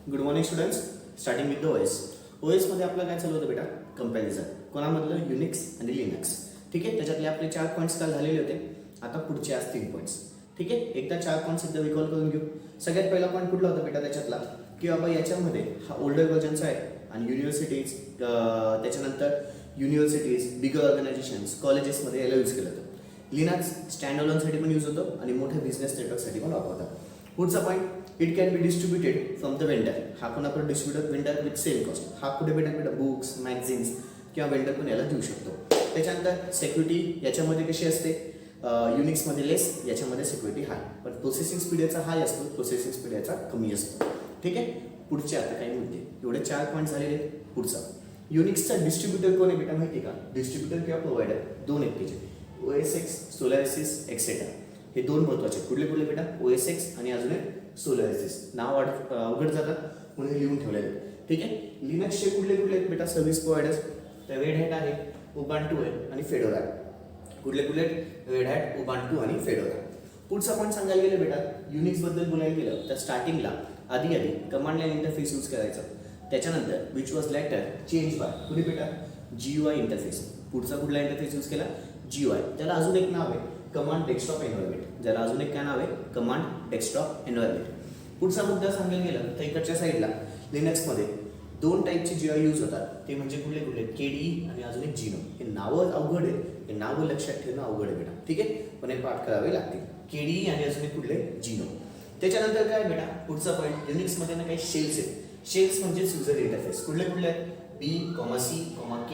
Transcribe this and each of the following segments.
Good morning students. Starting with the OS. ओएसमध्ये आपलं काय चालू होतं बेटा? कंपॅरिझन. कोणामधलं? युनिक्स आणि लिनक्स. ठीक आहे, त्याच्यातले आपले 4 पॉईंट्स काल झालेले होते. आता पुढचे आज 3 पॉईंट्स. ठीक आहे, एकदा 4 पॉईंट्स एकदा रिकॉल करून घेऊ. सगळ्यात पहिला पॉईंट कुठला होता बेटा त्याच्यातला? की बाबा याच्यामध्ये हा ओल्डर व्हर्जनचा आहे आणि युनिव्हर्सिटीज, त्याच्यानंतर युनिव्हर्सिटीज, बिगर ऑर्गनायझेशन्स, कॉलेजेसमध्ये याला यूज केलं जातं. लिनक्स स्टँड अलोनसाठी पण यूज होतो आणि मोठ्या बिझनेस नेटवर्कसाठी पण वापरतात. पुढचा point, it can be distributed from the vendor. हा पण आपण distributor vendor with same cost. हा कुठे भेटेल बेटा? बुक्स, मॅगझिन्स किंवा वेंडर पण याला देऊ शकतो. त्याच्यानंतर सिक्युरिटी याच्यामध्ये कशी असते? युनिक्समध्ये लेस, याच्यामध्ये सिक्युरिटी हाय. पण प्रोसेसिंग स्पीड याचा हाय असतो, प्रोसेसिंग स्पीड याचा कमी असतो. ठीक आहे, पुढचे आता काही मुद्दे. एवढे 4 पॉईंट झालेले. पुढचा, युनिक्सचा डिस्ट्रीब्युटर कोण आहे बेटा माहिती आहे का? डिस्ट्रीब्युटर किंवा प्रोव्हायडर दोन आहेत त्याचे, OS X, सोलारिस एक्सेट्रा. हे दोन महत्वाचे. कुठले कुठले बेटा? OS X आणि अजून एक सोलारिस. नाव अवघड जातात म्हणून लिहून ठेवलेले. ठीक आहे, लिनक्सचे कुठले कुठले आहेत बेटा सर्व्हिस प्रोव्हायडर्स? तर रेड हॅट आहे, उबांटू आहे आणि फेडोरा आहे. कुठले कुठले? रेड हॅट, उबांटू आणि फेडोरा. पुढचा पॉईंट सांगायला गेलं बेटा, युनिक्स बद्दल बोलायला गेलं तर स्टार्टिंगला आधी कमांड लाईन इंटरफेस यूज करायचा. त्याच्यानंतर which was later change bye कुठे बेटा? GUI interface. पुढचा कुठला इंटरफेस यूज केला? GUI. त्याला अजून एक नाव आहे कमांड डेस्कटॉप एन्व्हायरमेंट. ज्याला अजून एक काय नाव आहे? Command desktop environment. पुढचा मुद्दा सांगायला गेला तर इकडच्या साईडला लिनक्समध्ये 2 टाईपचे GUI यूज होतात. ते म्हणजे कुठले कुठले? KDE आणि अजून एक जिनो. हे नावं अवघड आहे, हे नावं लक्षात ठेवणं अवघड आहे बेटा. ठीक आहे, पण हे पाठ करावे लागतील. KDE आणि अजून एक कुठले? जिनो. त्याच्यानंतर काय बेटा? पुढचा पॉईंट, युनिक्समध्ये ना काही शेल्स आहेत. शेल्स म्हणजे युजर इंटरफेस. कुठले कुठले आहेत? B, C, K,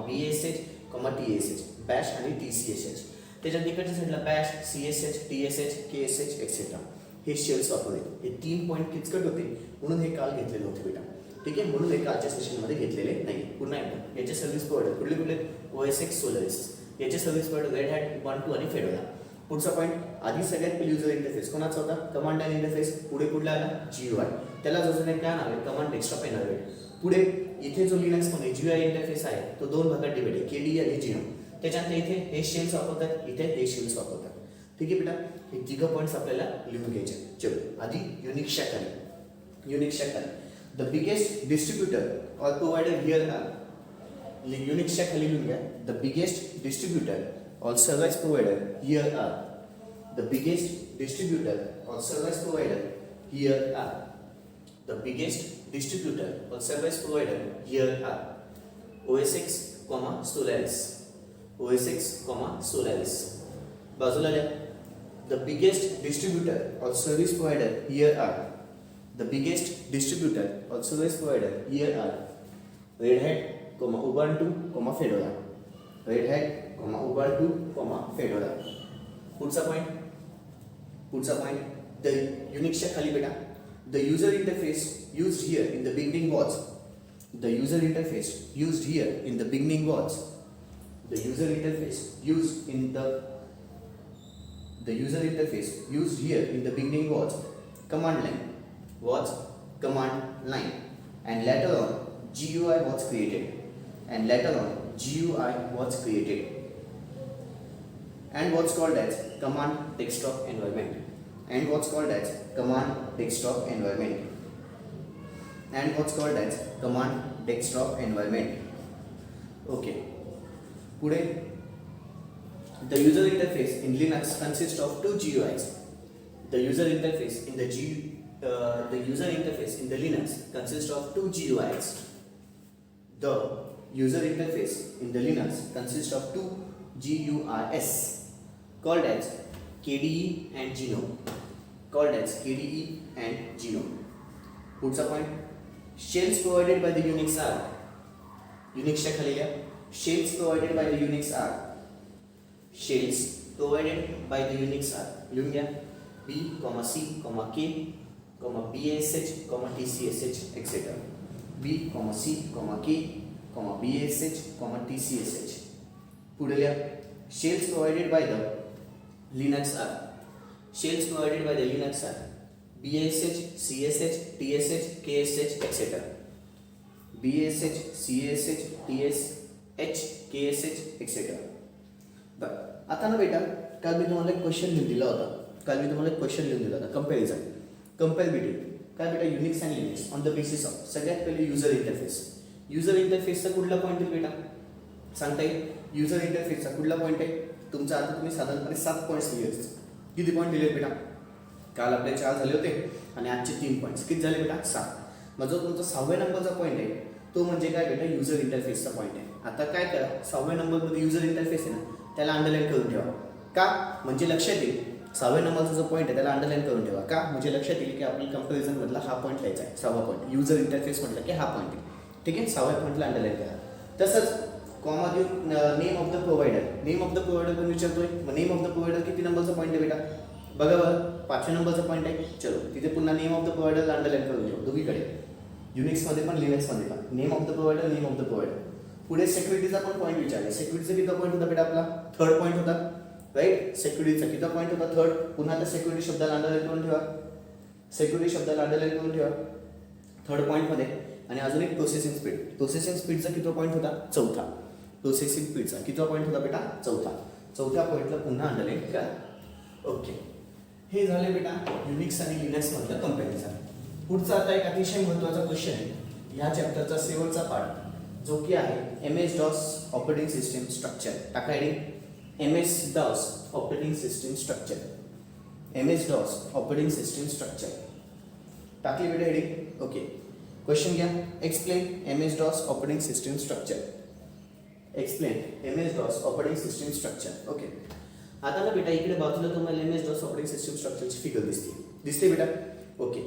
BSH, TSH, Bash आणि TCSH. त्याच्यात इकडच्या साईडला Bash, CSH, TSH, KSH etcetera. हे शेल्स वापरले. हे 3 पॉईंट किचकट होते म्हणून हे काल घेतलेले होते बेटा. ठीक आहे, म्हणून हे कालच्या सेशनमध्ये घेतलेले नाही. पुन्हा एकदा याचे सर्व्हिस प्रोव्हायडर कुठले कुठले? OS X, Solaris. याचे सर्व्हिस प्रोव्हायडर रेड हॅट, उबांटू आणि फेडोरा. पुढचा पॉईंट, आधी सगळ्यात पहिले युजर इंटरफेस कोणाचा होता? Command line interface. पुढे कुठला आला? GUI. त्याला अजून एक काय नाव आहे? Command desktop environment. पुढे इथे जो लिनक्समध्ये GUI इंटरफेस आहे तो 2 भागात डिवाइड आहे, KDE आणि जिनो. त्याच्यानंतर इथे हे शेल्स वापरतात, इथे हे शेल्स वापरतात. ठीक आहे बेटा, हे तिघं पॉईंट्स आपल्याला लिहून घ्यायचे. चलो, आधी युनिक्सच्या खाली the biggest distributor or provider here are. युनिक्सच्या खाली लिहून घ्या, the biggest distributor or service provider here are. The biggest distributor or service provider here are. The biggest distributor or service provider here are OS X, Solaris. OS X, Solaris. बाजूला लिहा. The biggest distributor or service provider here are. The biggest distributor or service provider here are Red Hat, Ubuntu, Fedora. Red Hat, Ubuntu, Fedora. पुढचा point, the Unixच्या खाली बेटा, the user interface used here in the beginning was. The user interface used here in the beginning was. The user interface used in the user interface used here in the beginning was command line. Was command line. And later on GUI was created. And later on GUI was created. And what's called as command desktop environment. And what's called as command desktop environment. And what's called as command desktop environment. Okay. पुढे, the user interface in Linux consists of 2 GUIs. The user interface in the Linux consists of 2 GUIs. The user interface in the Linux consists of 2 GUIs called as KDE and Gino. पुढचा point, shells provided by the Unix are. युनिक्सच्या खाली लिहा, shells provided by the Unix are. Shells provided by the Unix are. लिहून घ्या, B, C, K, BSH, TCSH etcetera. B, C, K, BSH, TCSH. पुढे लिहा, shells provided by the Linux are. Shells provided by the Linux are BSH, CSH, TSH, KSH, etc. BSH, CSH, TSH, KSH, etc. बरं, आता ना बेटा, काल मी तुम्हाला एक question लिहून दिला होता. कंपॅरिझन, कंपेअर बिटवीन काय बेटा Unix and Linux on the basis of सगळ्यात पहिले युजर इंटरफेस. युजर इंटरफेसचा कुठला पॉईंट आहे बेटा सांगता येईल? युजर इंटरफेसचा कुठला पॉईंट आहे तुमचा? आता तुम्ही साधारणपणे 7 पॉईंट्स लिहिले. किती पॉईंट लिहिले बेटा? काल आपले 4 झाले होते आणि आजचे 3 पॉईंट्स. किती झाले बेटा? 7. मग जो तुमचा 6व्या नंबरचा पॉईंट आहे तो म्हणजे काय बेटा युजर इंटरफेसचा पॉईंट आहे. आता काय करा 6व्या नंबरमध्ये युजर इंटरफेस आहे ना त्याला अंडरलाईन करून ठेवा. का? म्हणजे लक्षात येईल 6व्या नंबरचा जो पॉईंट आहे त्याला अंडरलाईन करून ठेवा. का? म्हणजे लक्षात येईल की आपली कंपॅरिझन मधला हा पॉईंट लिहायचा आहे. 6वा पॉईंट युजर इंटरफेस म्हटलं की हा पॉईंट आहे. ठीक आहे 6व्या पॉईंटला अंडरलाईन करा. तसंच कॉमा देऊन name of the provider. Name of the provider पण विचारतोय. मग नेम ऑफ द प्रोव्हायडर किती नंबरचा पॉईंट आहे बेटा? बघा बरं 5व्या नंबरचा पॉईंट आहे. चलो तिथे पुन्हा नेम ऑफ द प्रोव्हायडरला अंडरलाईन करून ठेवा दोघीकडे, युनिक्समध्ये पण लिनक्समध्ये पण. Name of the provider, name of the provider. पुढे सिक्युरिटीचा पण पॉईंट विचारला. सिक्युरिटीचा किती पॉईंट होता बेटा आपला? 3rd पॉईंट होता राईट. सिक्युरिटीचा किती पॉईंट होता? 3rd. पुन्हा त्या सिक्युरिटी शब्दाला अंडरलाईन करून ठेवा. सिक्युरिटी शब्दाला अंडरलाईन करून ठेवा 3rd पॉईंटमध्ये. आणि अजून एक प्रोसेसिंग स्पीड. प्रोसेसिंग स्पीडचा किती पॉईंट होता? 4था. प्रोसेसिंग स्पीडचा किती पॉईंट होता बेटा? 4था. 4थ्या पॉईंटला पुन्हा अंडरलाईन करा. ओके हे झाले बेटा युनिक्स आणि लिनक्स मधलं कंपॅरिझन. पुढचा आता एक अतिशय महत्त्वाचा क्वेश्चन आहे ह्या चॅप्टरचा शेवटचा पार्ट जो की आहे MS DOS operating system structure. टाका heading MS DOS operating system structure. MS DOS operating system structure टाकली बेटा हेडिंग. ओके क्वेश्चन घ्या. Explain MS DOS operating system structure. Explain MS DOS operating system structure. Okay आता ना बेटा इकडे बाजूला तुम्हाला MS DOS ऑपरेटिंग सिस्टीम स्ट्रक्चरची फिगर दिसते बेटा. ओके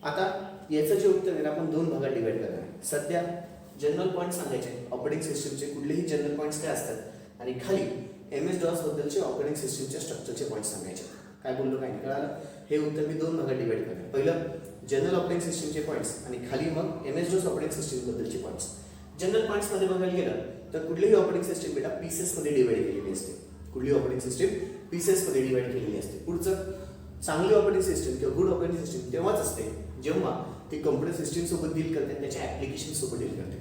आता याचं जे उत्तर आहे आपण 2 भागात डिवाइड करणार आहे. सध्या जनरल पॉईंट सांगायचे ऑपरेटिंग सिस्टीमचे कुठलेही जनरल पॉईंट्स काय असतात आणि खाली MS DOS बद्दलचे ऑपरेटिंग सिस्टीमच्या स्ट्रक्चरचे पॉईंट सांगायचे. काय बोललो काय नाही कळालं? हे उत्तर मी 2 भागात डिवाइड करणार. पहिलं जनरल ऑपरेटिंग सिस्टीमचे पॉईंट्स आणि खाली मग MS DOS ऑपरेटिंग सिस्टीम बद्दलचे पॉईंट्स. जनरल पॉईंट्स मध्ये बघायला गेलं तर कुठलीही ऑपरेटिंग सिस्टीम बेटा पीसेस मध्ये डिवाइड केलेली असते. कुठली ऑपरेटिंग सिस्टीम पीसेस मध्ये डिवाइड केलेली असते. पुढचं चांगली ऑपरेटिंग सिस्टीम किंवा गुड ऑपरेटिंग सिस्टीम तेव्हाच असते जेव्हा ती कम्प्युटर सिस्टीम सोबत डील करते त्याच्या ऍप्लिकेशन सोबत डील करते.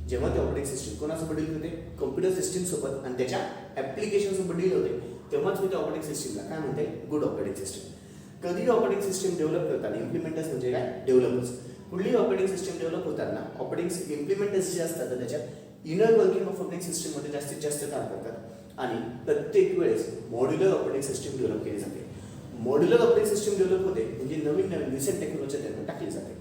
जेव्हा ती ऑपरेटिंग सिस्टीम कोणासोबत डील करते? कम्प्युटर सिस्टीम सोबत आणि त्याच्या ऍप्लिकेशन सोबत डील होते तेव्हाच मी त्या ऑपरेटिंग सिस्टीमला काय म्हणते? Good operating system. कधी ऑपरेटिंग सिस्टीम डेव्हलप करताना इम्प्लिमेंटर्स म्हणजे काय? डेव्हलपर्स. कुठलीही ऑपरेटिंग सिस्टीम डेव्हलप होताना ऑपरेटिंग इम्प्लिमेंटर्स जे असतात त्याच्या inner working of operating system मध्ये जास्तीत जास्त काम करतात आणि प्रत्येक वेळेस मॉड्युलर ऑपरेटिंग सिस्टीम डेव्हलप केली जाते. मॉड्युलर ऑपरेटिंग सिस्टीम डेव्हलप होते म्हणजे नवीन रिसेंट टेक्नॉलॉजी त्यांना टाकली जाते.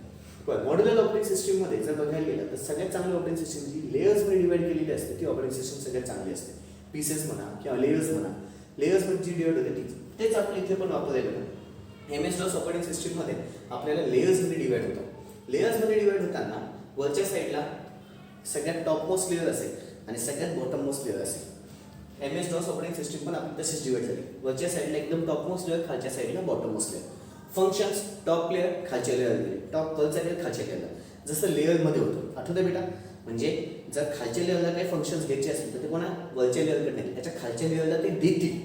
पण मॉड्युलर ऑपरेटिंग सिस्टीम मध्ये जर बघायला गेलं तर सगळ्यात चांगली ऑपरेटिंग सिस्टीम जी लेयर्स मध्ये डिवाइड केलेली असते ती ऑपरेटिंग सिस्टीम सगळ्यात चांगली असते. पीसेस म्हणा किंवा लेयर्स म्हणा, लेयर्स मध्ये जी डिवाइड होते तेच आपल्या इथे पण वापरायला. MS DOS ऑपरेटिंग सिस्टीम मध्ये आपल्याला लेयर्स मध्ये डिवाइड होतं. लेयर्स मध्ये डिवाइड होताना वरच्या साईडला सगळ्यात टॉप मोस्ट लेयर असेल आणि सगळ्यात बॉटम मोस्ट लेयर असेल. MS DOS ऑपरेटिंग सिस्टीम पण आपली तशीच डिवाइड झाली. वरच्या साईडला एकदम टॉप मोस्ट लेयर, खालच्या साईडला bottom most layer. Functions top layer खालच्या लेयर गेले, टॉप वरच्या लेयर खालच्या लेयरला, जसं लेअरमध्ये होतं. आठवतं बेटा? म्हणजे जर खालच्या लेयरला काही फंक्शन्स घ्यायचे असतील तर ते कोणा वरच्या लेयरकडे नाही त्याच्या खालच्या लेयरला ते देतील.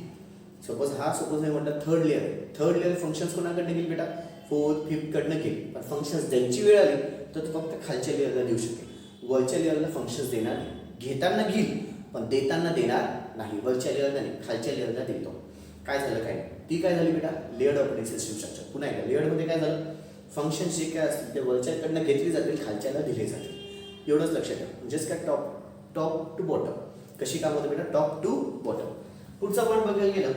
सपोज नाही म्हटलं 3rd layer. 3rd layer functions कोणाकडे घेईल बेटा? 4th 5th कडनं घेईल. पण फंक्शन्स द्यायची वेळ आली तर तो फक्त खालच्या लेयरला देऊ शकेल. वरच्या लेयरला फंक्शन्स देणार नाही. घेताना घेईल पण देताना देणार नाही. वरच्या लेयरला नाही खालच्या लेयरला देतो. काय झालं? काय ती काय झाली बेटा? Layered operating system structure. पुन्हा एकदा लेयर्डमध्ये काय झालं? फंक्शन्स जे काय असतील ते वरच्याकडनं घेतली जातील, खालच्याला दिले जातील. एवढंच लक्षात ठेवा. म्हणजेच काय टॉप टू बॉटम. कशी काम होतं बेटा? Top to bottom. पुढचा पॉईंट बघायला गेलं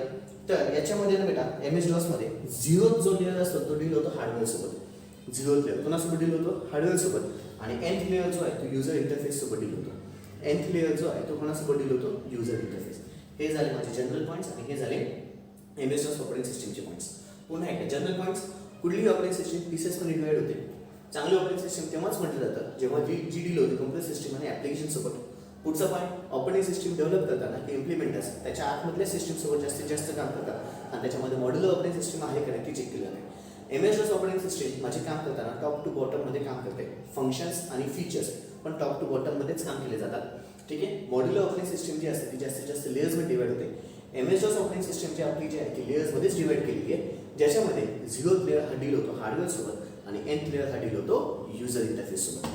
तर याच्यामध्ये ना बेटा MS DOS मध्ये 0th जो लेयर असतो तो डील होतो हार्डवेअर सोबत. 0th लेयर कोणासोबत डील होतो? हार्डवेअर सोबत. आणि nth लेयर जो आहे तो युजर इंटरफेस सोबत डील होतो. nth लेयर जो आहे तो कोणासोबत डील होतो? User interface. हे झाले माझे जनरल पॉईंट्स आणि हे झाले MS DOS ऑपरेटिंग सिस्टीमचे पॉईंट्स. पुन्हा एकदा जनरल पॉईंट्स कुठलीही ऑपरेटिंग सिस्टीम पीसेसमध्ये डिवाइड होते. चांगली ऑपरेटिंग सिस्टीम तेव्हाच म्हटलं जातं जेव्हा जी डील होते कम्प्युटर सिस्टीम आणि ऍप्लिकेशन सोबत. पुढचा पॉईंट ऑपरेटिंग सिस्टीम डेव्हलप करताना की इम्प्लिमेंटर्स त्याच्या आतमधल्या सिस्टीम सोबत जास्तीत जास्त काम करतात आणि त्याच्यामध्ये मॉड्युलर ऑपरेटिंग सिस्टीम आहे का नाही ती चेक केली जाते. MS DOS ऑपरेटिंग सिस्टीम माझे काम करताना टॉप टू बॉटम मध्ये काम करते. फंक्शन्स आणि फीचर्स पण टॉप टू बॉटम मध्येच काम केले जातात. ठीक आहे. मॉड्युलर ऑपरेटिंग सिस्टीम जी असते ती जास्तीत जास्त लेयर्स मध्ये डिवाइड होते. MS DOS ऑपरेटिंग सिस्टीम जी आपली जी आहे ती लेयर्स मध्येच डिवाइड केलेली आहे ज्याच्यामध्ये 0th लेयर हा डील होतो हार्डवेअर सोबत आणि nth लेयर हा डील होतो युजर इंटरफेस सोबत.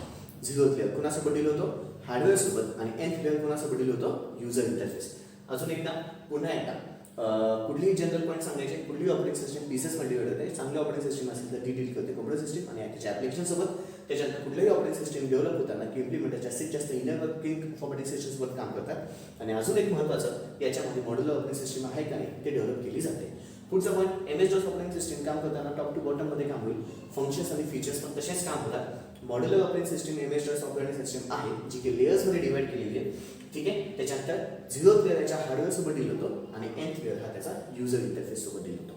0th लेयर कोणासोबत डील होतो? हार्डवेअर सोबत आणि nth लेयर कोणासोबत डील होतो? User interface. अजून एकदा पुन्हा एकदा कुठलीही जनरल पॉईंट सांगायचे, कुठलीही ऑपरेटिंग सिस्टम पीसेसमध्ये डिवाइड होते. चांगली ऑपरेटिंग सिस्टम असेल तर ती डील करते कॉम्प्युटर सिस्टम आणि त्याच्या ॲप्लिकेशनसोबत. त्याच्यानंतर कुठल्याही ऑपरेटिंग सिस्टम डेव्हलप होताना की इम्प्लिमेंटर जास्तीत जास्त इनर वर्किंग ऑपरेटिंग सिस्टमसोबत काम करतात. आणि अजून एक महत्त्वाचं, याच्यामध्ये मॉड्युलर ऑपरेटिंग सिस्टम आहे का नाही ते डेव्हलप केली जाते. पुढचा point, MS DOS operating system काम करताना टॉप टू बॉटममध्ये काम होईल. फंक्शन्स आणि फीचर्स पण तसेच काम होतात. Modular operating system MS DOS operating system आहे जी की लेयर्समध्ये डिवाइड केलेली आहे. ठीक आहे. त्याच्यानंतर 0th लेअर याच्या हार्डवेअरसोबत डील होतो आणि nth लेअर हा त्याचा युजर इंटरफेस सोबत डील होतो.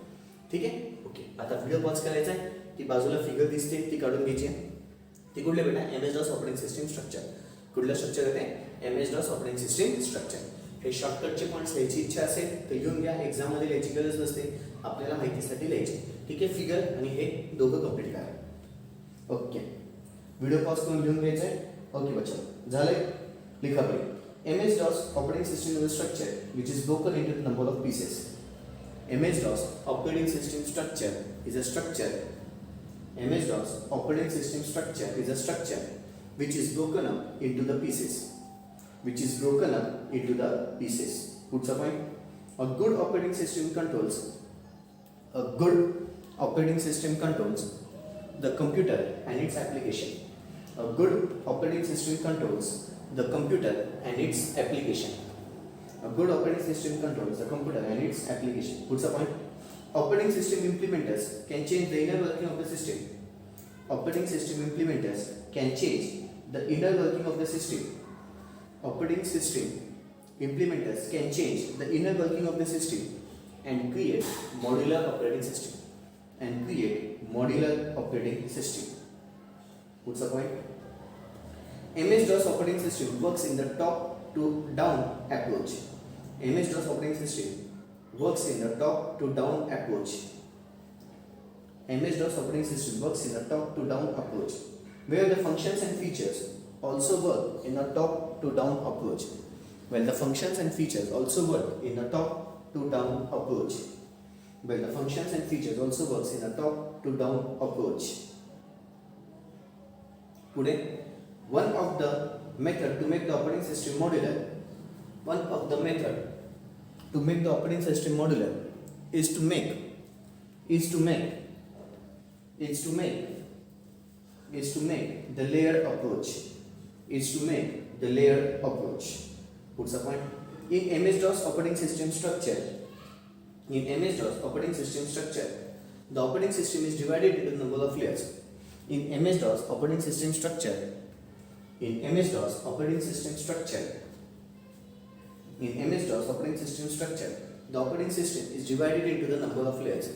ठीक आहे. ओके, आता व्हिडिओ पॉज करायचा आहे. ती बाजूला फिगर दिसते ती काढून घ्यायची आहे. ती कुठले बेटा, MS DOS operating system structure. कुठलं स्ट्रक्चर येते, MS DOS operating system structure. हे शॉर्टकटचे पॉईंट्स लिहायची इच्छा असेल तर लिहून घ्या. एक्झाममध्ये लिहायची गरज नसते, आपल्याला माहितीसाठी लिहायची. ठीक आहे. फिगर आणि हे दोघं कम्प्लीट करा. ओके, व्हिडिओ पॉज करून लिहून घ्यायचं आहे. ओके बच्चा, झालंय. लिखा पहिले. MS DOS operating system is a structure which is broken into a number of pieces. MS DOS operating system structure is a structure. MS DOS operating system structure is a structure which is broken up into the pieces. Which is broken up into the pieces. What's the point? A good operating system controls. A good operating system controls the computer and its application. A good operating system controls the computer and its application. A good operating system controls the computer and its application. What's the point? Operating system implementers can change the inner working of the system. Operating system implementers can change the inner working of the system. Operating system implementers can change the inner working of the system and create modular operating system. And create modular operating system. What's the point? MS DOS operating system works in the top to down approach. MS DOS operating system works in the top to down approach. MS DOS operating system works in the top to down approach, where the functions and features also work in a top to down approach. Where the functions and features also work in a top to down approach. Where the functions and features also works in a top to down approach. Today, one of the method to make the operating system modular, one of the method to make the operating system modular is to make the layered approach. Is to make the layered approach. What's the point? In MS DOS operating system structure, the operating system is divided into a number of layers. In MS DOS operating system structure, the operating system is divided into the number of layers.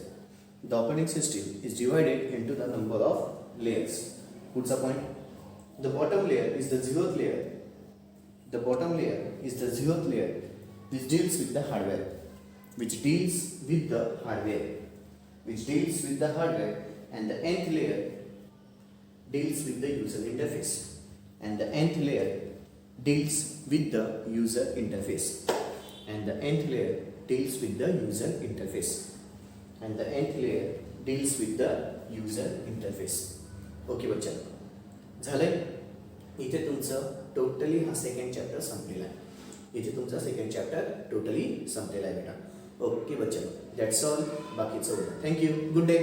The operating system is divided into the number of layers. What's the point? The bottom layer is the 0th layer. The bottom layer is the 0th layer, which deals with the hardware. And the nth layer deals with the user interface. And the nth layer deals with the user interface. And the nth layer deals with the user interface. And the nth layer deals with the user interface. Okay बच्चा, झालंय. इथे तुमचं totally हा second chapter संपलेला आहे. इथे तुमचा second chapter totally संपलेला आहे बेटा. ओके बच्चा, दॅट्स ऑल. बाकीचं होतं. थँक्यू. Good day.